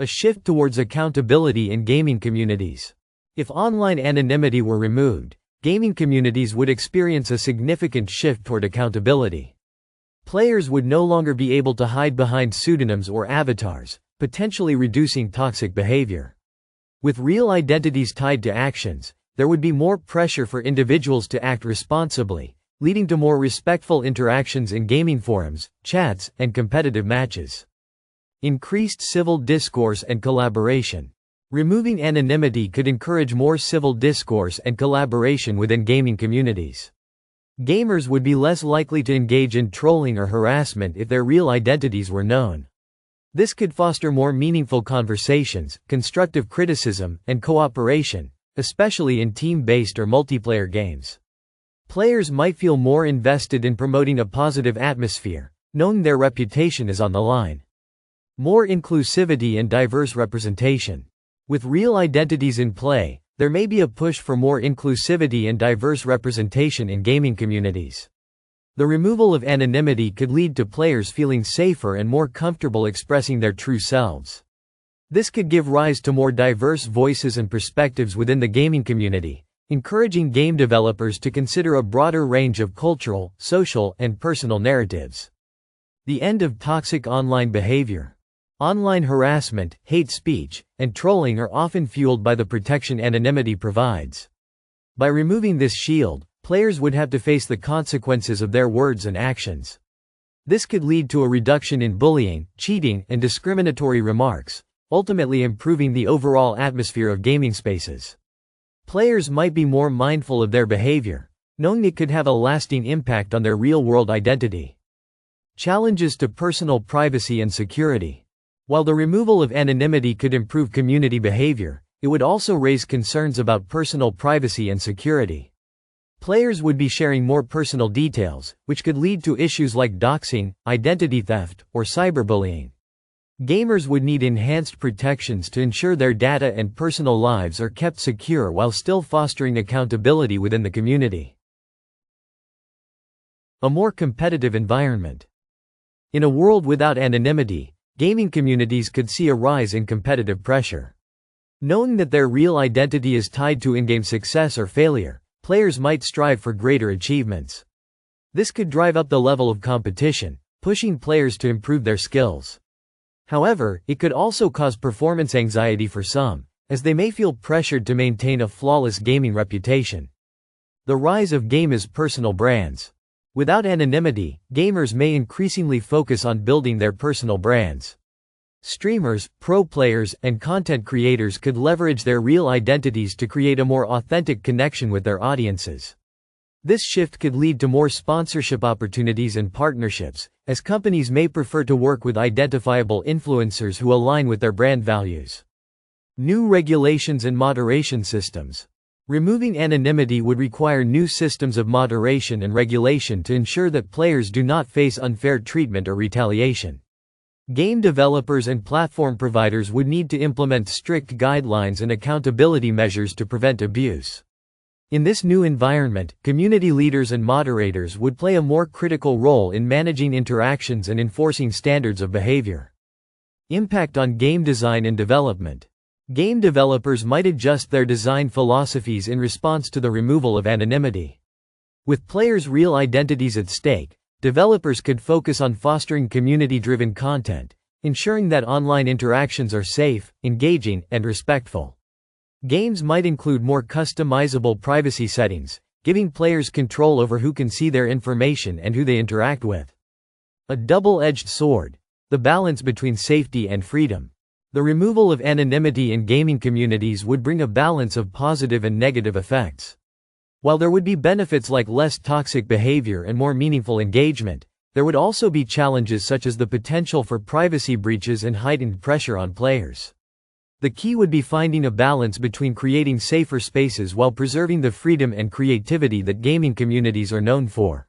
A shift towards accountability in gaming communities. If online anonymity were removed, gaming communities would experience a significant shift toward accountability. Players would no longer be able to hide behind pseudonyms or avatars, potentially reducing toxic behavior. With real identities tied to actions, there would be more pressure for individuals to act responsibly, leading to more respectful interactions in gaming forums, chats, and competitive matches. Increased civil discourse and collaboration. Removing anonymity could encourage more civil discourse and collaboration within gaming communities. Gamers would be less likely to engage in trolling or harassment if their real identities were known. This could foster more meaningful conversations, constructive criticism, and cooperation, especially in team-based or multiplayer games. Players might feel more invested in promoting a positive atmosphere, knowing their reputation is on the line. More inclusivity and diverse representation. With real identities in play, there may be a push for more inclusivity and diverse representation in gaming communities. The removal of anonymity could lead to players feeling safer and more comfortable expressing their true selves. This could give rise to more diverse voices and perspectives within the gaming community, encouraging game developers to consider a broader range of cultural, social, and personal narratives. The end of toxic online behavior. Online harassment, hate speech, and trolling are often fueled by the protection anonymity provides. By removing this shield, players would have to face the consequences of their words and actions. This could lead to a reduction in bullying, cheating, and discriminatory remarks, ultimately improving the overall atmosphere of gaming spaces. Players might be more mindful of their behavior, knowing it could have a lasting impact on their real-world identity. Challenges to personal privacy and security. While the removal of anonymity could improve community behavior, it would also raise concerns about personal privacy and security. Players would be sharing more personal details, which could lead to issues like doxing, identity theft, or cyberbullying. Gamers would need enhanced protections to ensure their data and personal lives are kept secure while still fostering accountability within the community. A more competitive environment. In a world without anonymity, gaming communities could see a rise in competitive pressure. Knowing that their real identity is tied to in-game success or failure, players might strive for greater achievements. This could drive up the level of competition, pushing players to improve their skills. However, it could also cause performance anxiety for some, as they may feel pressured to maintain a flawless gaming reputation. The rise of gamers' personal brands. Without anonymity, gamers may increasingly focus on building their personal brands. Streamers, pro players, and content creators could leverage their real identities to create a more authentic connection with their audiences. This shift could lead to more sponsorship opportunities and partnerships, as companies may prefer to work with identifiable influencers who align with their brand values. New regulations and moderation systems. Removing anonymity would require new systems of moderation and regulation to ensure that players do not face unfair treatment or retaliation. Game developers and platform providers would need to implement strict guidelines and accountability measures to prevent abuse. In this new environment, community leaders and moderators would play a more critical role in managing interactions and enforcing standards of behavior. Impact on game design and development. Game developers might adjust their design philosophies in response to the removal of anonymity. With players' real identities at stake, developers could focus on fostering community-driven content, ensuring that online interactions are safe, engaging, and respectful. Games might include more customizable privacy settings, giving players control over who can see their information and who they interact with. A double-edged sword. The balance between safety and freedom. The removal of anonymity in gaming communities would bring a balance of positive and negative effects. While there would be benefits like less toxic behavior and more meaningful engagement, there would also be challenges such as the potential for privacy breaches and heightened pressure on players. The key would be finding a balance between creating safer spaces while preserving the freedom and creativity that gaming communities are known for.